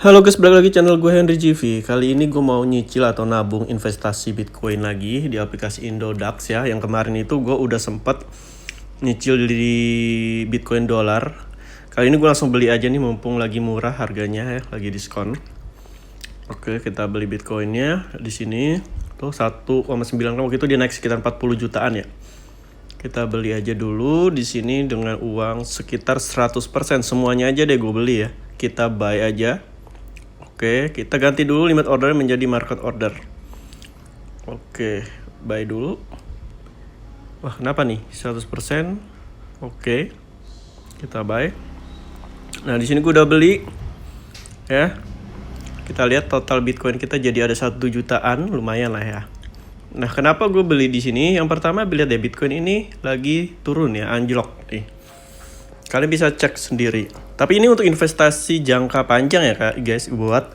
Halo guys, balik lagi channel gue Henry GV. Kali ini gue mau nyicil atau nabung investasi Bitcoin lagi di aplikasi Indodax ya. Yang kemarin itu gue udah sempet nyicil di Bitcoin dolar. Kali ini gue langsung beli aja nih mumpung lagi murah harganya ya, lagi diskon. Oke, kita beli Bitcoinnya di sini. Tuh 1,9 waktu itu dia naik sekitar 40 jutaan ya. Kita beli aja dulu di sini dengan uang sekitar 100%. Semuanya aja deh gue beli ya. Kita buy aja. Oke, kita ganti dulu limit order menjadi market order. Oke, buy dulu. Wah, kenapa nih? 100%. Oke. Kita buy. Nah, di sini gue udah beli. Ya. Kita lihat total Bitcoin kita jadi ada 1 jutaan, lumayan lah ya. Nah, kenapa gue beli di sini? Yang pertama, lihat deh Bitcoin ini lagi turun ya, anjlok nih. Kalian bisa cek sendiri. Tapi ini untuk investasi jangka panjang ya kak, guys. Buat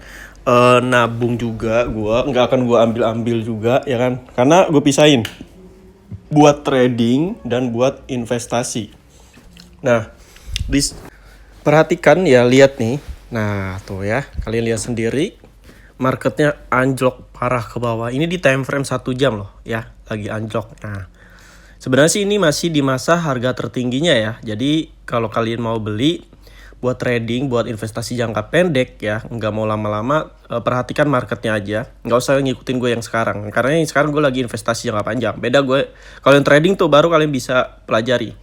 nabung juga, nggak akan gue ambil juga ya kan. Karena gue pisahin buat trading dan buat investasi. Nah, perhatikan ya, lihat nih. Nah tuh ya, kalian lihat sendiri. Marketnya anjlok parah ke bawah. Ini di time frame 1 jam loh ya, lagi anjlok. Nah, sebenarnya sih ini masih di masa harga tertingginya ya. Jadi kalau kalian mau beli buat trading, buat investasi jangka pendek ya, nggak mau lama-lama, perhatikan marketnya aja. Nggak usah ngikutin gue yang sekarang. Karena yang sekarang gue lagi investasi jangka panjang. Beda gue, kalau yang trading tuh baru kalian bisa pelajari.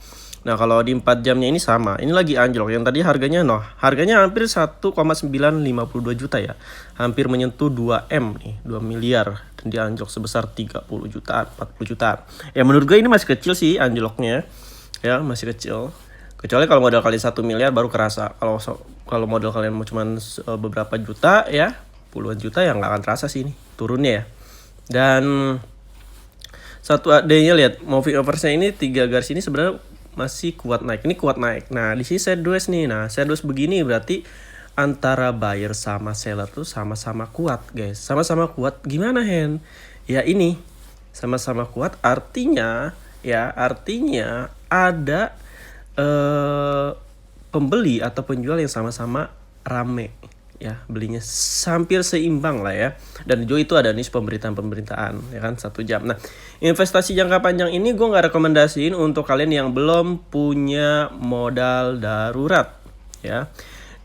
Nah kalau di 4 jamnya ini sama. Ini lagi anjlok. Yang tadi harganya hampir 1,952 juta ya. Hampir menyentuh 2M nih, 2 miliar. Dan dia anjlok sebesar 30 jutaan, 40 jutaan. Ya menurut gue ini masih kecil sih anjloknya. Ya masih kecil. Kecuali kalau modal kalian 1 miliar baru kerasa. Kalau modal kalian mau cuman beberapa juta ya, puluhan juta ya nggak akan terasa sih ini turunnya ya. Dan satu adanya lihat moving average-nya ini 3 garis ini sebenarnya masih kuat naik. Ini kuat naik. Nah, di sini sideways nih. Nah, sideways begini berarti antara buyer sama seller tuh sama-sama kuat, guys. Sama-sama kuat. Gimana, Hen? Ya ini sama-sama kuat artinya ada pembeli atau penjual yang sama-sama rame ya, belinya hampir seimbang lah ya. Dan juga itu ada nih pemberitaan ya kan 1 jam. Nah, investasi jangka panjang ini gue nggak rekomendasiin untuk kalian yang belum punya modal darurat ya.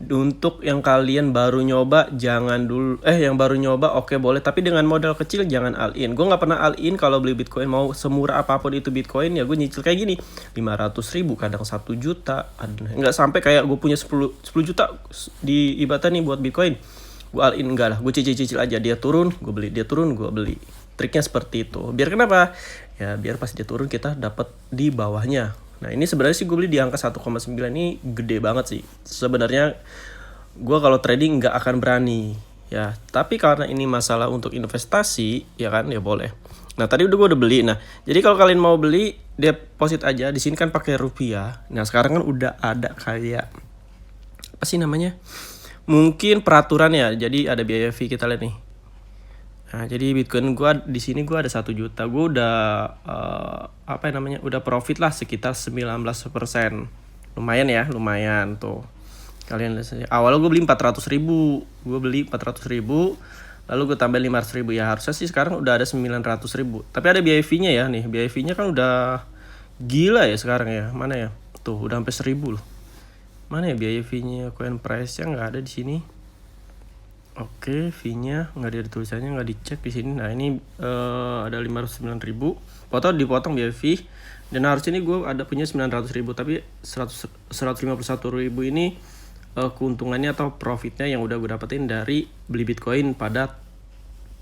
Untuk yang kalian baru nyoba jangan dulu, yang baru nyoba oke boleh, tapi dengan modal kecil jangan all in. Gue nggak pernah all in kalau beli Bitcoin, mau semurah apapun itu Bitcoin ya gue nyicil kayak gini 500.000, kadang 1 juta, nggak sampai kayak gue punya 10 juta di ibaratnya nih buat Bitcoin. Gue all in enggak lah, gue cicil aja, dia turun gue beli, dia turun gue beli. Triknya seperti itu. Biar kenapa? Ya biar pas dia turun kita dapat di bawahnya. Nah ini sebenarnya sih gue beli di angka 1,9 ini gede banget sih. Sebenarnya gue kalau trading nggak akan berani ya. Tapi karena ini masalah untuk investasi ya kan, ya boleh. Nah tadi gue udah beli. Nah jadi kalau kalian mau beli deposit aja. Di sini kan pakai rupiah. Nah sekarang kan udah ada kayak apa sih namanya? Mungkin peraturan ya. Jadi ada biaya fee, kita lihat nih. Nah, jadi Bitcoin gue di sini gue ada 1 juta. Gue udah udah profit lah sekitar 19%. Lumayan ya, lumayan tuh. Kalian lihat saja. Awalnya gue beli 400.000. Lalu gue tambah 500.000 ya. Harusnya sih sekarang udah ada 900.000. Tapi ada biaya fee-nya ya nih. Biaya fee-nya kan udah gila ya sekarang ya. Mana ya? Tuh, udah sampai 1.000 loh. Mana ya biaya fee-nya? Coin price-nya nggak ada di sini. Oke, fee-nya nggak ada tulisannya, nggak dicek di sini. Nah ini ada 509.000, dipotong biaya fee. Dan harusnya ini gue ada punya 900.000, tapi 151.000 ini keuntungannya atau profitnya yang udah gue dapetin dari beli Bitcoin pada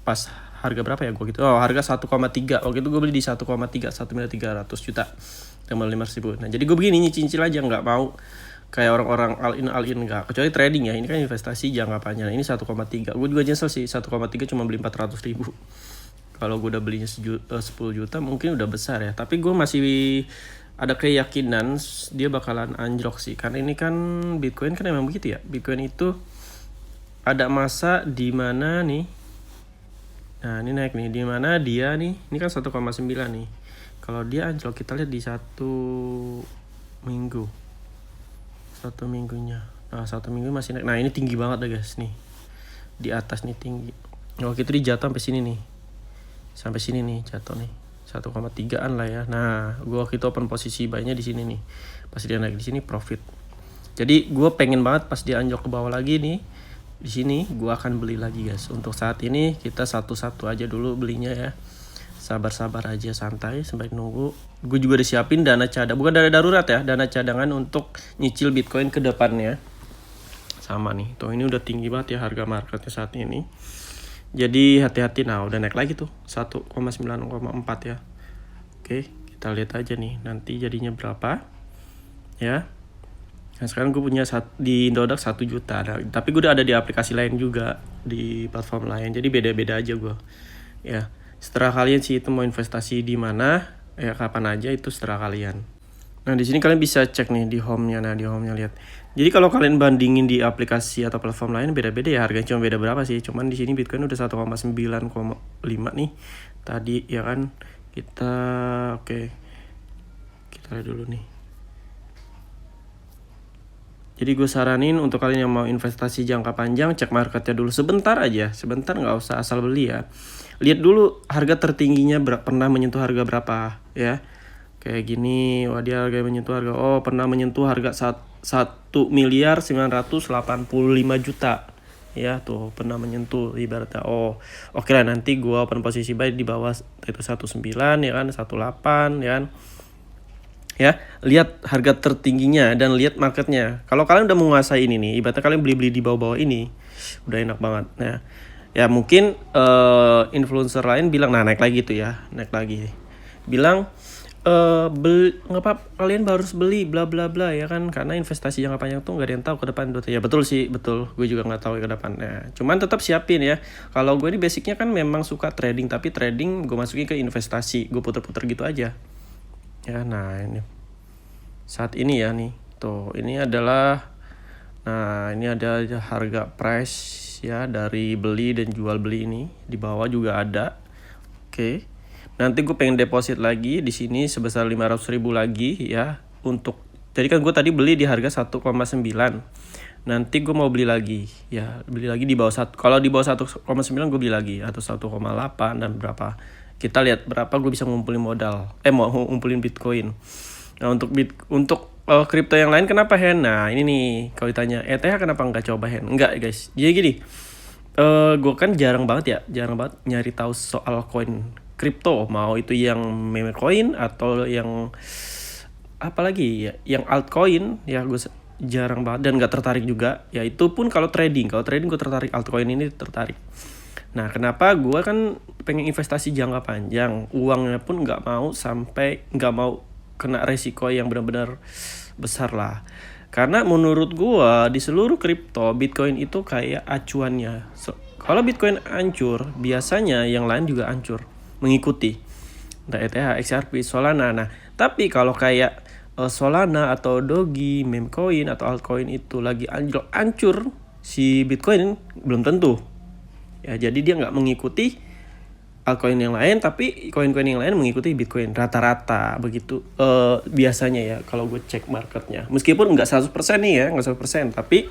pas harga berapa ya gue gitu. Harga 1,3. Waktu itu gue beli di 1,3, 1.300.000 tambah 500.000. Nah jadi gue begini nyicil aja, nggak mau kayak orang-orang all in enggak. Kecuali trading ya, ini kan investasi jangka panjang. Ini 1,3. Gue juga nyesel sih, 1,3 cuma beli 400.000. Kalau gue udah belinya 10 juta mungkin udah besar ya. Tapi gue masih ada keyakinan dia bakalan anjlok sih. Karena ini kan Bitcoin kan emang begitu ya. Bitcoin itu ada masa di mana nih. Nah, ini naik nih, di mana dia nih. Ini kan 1,9 nih. Kalau dia anjlok kita lihat di 1 minggu. 1 minggunya. Nah 1 minggu masih naik. Nah ini tinggi banget deh guys nih. di atas nih tinggi. Waktu itu dia jatuh sampai sini nih. Sampai sini nih jatuh nih. 1,3an lah ya. Nah, gue waktu itu open posisi buy-nya di sini nih. Pas dia naik di sini profit. Jadi gue pengen banget pas dia anjlok ke bawah lagi nih. Di sini gue akan beli lagi guys. Untuk saat ini kita satu-satu aja dulu belinya ya. Sabar-sabar aja, santai sampai nunggu. Gue juga disiapin dana cadangan, bukan dana darurat ya, dana cadangan untuk nyicil Bitcoin ke depannya. Sama nih, tuh ini udah tinggi banget ya harga marketnya saat ini. Jadi hati-hati, nah udah naik lagi tuh 1,9,4 ya. Oke, kita lihat aja nih nanti jadinya berapa ya. Nah sekarang gue punya di Indodax 1 juta, nah, tapi gue udah ada di aplikasi lain juga, di platform lain, jadi beda-beda aja gue ya. Setelah kalian sih itu mau investasi di mana ya, kapan aja itu setelah kalian. Nah di sini kalian bisa cek nih di home-nya. Nah di home-nya lihat. Jadi kalau kalian bandingin di aplikasi atau platform lain beda-beda ya, harganya cuma beda berapa sih. Cuman di sini Bitcoin udah 1,9,5 nih tadi ya kan. Kita oke. Kita lihat dulu nih. Jadi gue saranin untuk kalian yang mau investasi jangka panjang, cek marketnya dulu sebentar aja, sebentar, nggak usah asal beli ya. Lihat dulu harga tertingginya pernah menyentuh harga berapa ya. Kayak gini, wah dia harga menyentuh harga, oh pernah menyentuh harga 1.985 juta ya, tuh pernah menyentuh ibaratnya. Oh oke lah, nanti gue open posisi buy di bawah itu 19 ya kan, 18 ya kan. Ya, lihat harga tertingginya dan lihat marketnya. Kalau kalian udah menguasai ini nih, ibaratnya kalian beli-beli di bawah-bawah ini, udah enak banget. Nah, ya mungkin influencer lain bilang, nah naik lagi tuh ya, naik lagi. Bilang beli ngapa kalian harus beli bla bla bla ya kan, karena investasi jangka panjang tuh nggak ada yang tahu ke depan. Ya betul sih, betul. Gue juga nggak tahu ke depan. Nah, cuman tetap siapin ya. Kalau gue ini basicnya kan memang suka trading, tapi trading gue masukin ke investasi, gue puter-puter gitu aja. Ya, nah ini saat ini ya nih, tuh ini adalah, nah ini ada harga price ya dari beli dan jual beli ini, di bawah juga ada. Oke, nanti gue pengen deposit lagi di sini sebesar 500.000 lagi ya, untuk jadi kan gue tadi beli di harga 1,9, nanti gue mau beli lagi ya, beli lagi di bawah satu. Kalau di bawah 1,9 gue beli lagi, atau 1,8 dan berapa. Kita lihat berapa gue bisa ngumpulin modal. Mau ngumpulin Bitcoin. Nah, untuk kripto yang lain kenapa Hen? Nah, ini nih kalau ditanya ETH kenapa nggak coba Hen? Enggak, guys. Jadi gini. Gue kan jarang banget nyari tahu soal koin kripto, mau itu yang meme coin atau yang apalagi ya, yang altcoin ya, gue jarang banget dan nggak tertarik juga. Ya itu pun kalau trading gue tertarik, altcoin ini tertarik. Nah, kenapa gue kan pengen investasi jangka panjang, uangnya pun nggak mau kena resiko yang benar-benar besar lah. Karena menurut gue di seluruh kripto, Bitcoin itu kayak acuannya. Kalau Bitcoin hancur, biasanya yang lain juga hancur, mengikuti. Nah, ETH, XRP, Solana. Nah, tapi kalau kayak Solana atau Doge, meme coin atau altcoin itu lagi hancur, si Bitcoin belum tentu. Ya, jadi dia nggak mengikuti altcoin yang lain, tapi koin-koin yang lain mengikuti Bitcoin rata-rata begitu. Biasanya ya kalau gue cek marketnya, meskipun nggak 100% nih ya, nggak 100%, tapi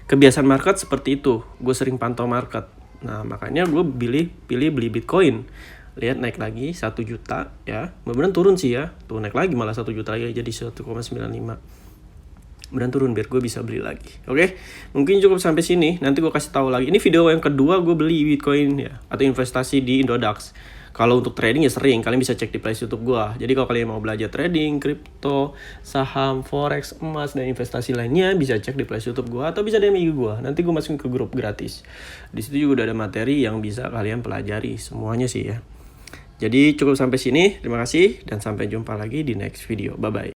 kebiasaan market seperti itu. Gue sering pantau market. Nah makanya gue pilih beli Bitcoin. Lihat naik lagi 1 juta ya, beneran turun sih ya, tuh naik lagi malah 1 juta lagi jadi 1,95. Beneran turun biar gue bisa beli lagi. Oke, mungkin cukup sampai sini. Nanti gue kasih tahu lagi. Ini video yang kedua gue beli Bitcoin ya, atau investasi di Indodax. Kalau untuk trading ya sering, kalian bisa cek di playlist YouTube gue. Jadi kalau kalian mau belajar trading, kripto, saham, forex, emas, dan investasi lainnya, bisa cek di playlist YouTube gue atau bisa DM IG gue. Nanti gue masukin ke grup gratis. Di situ juga udah ada materi yang bisa kalian pelajari semuanya sih ya. Jadi cukup sampai sini. Terima kasih dan sampai jumpa lagi di next video. Bye bye.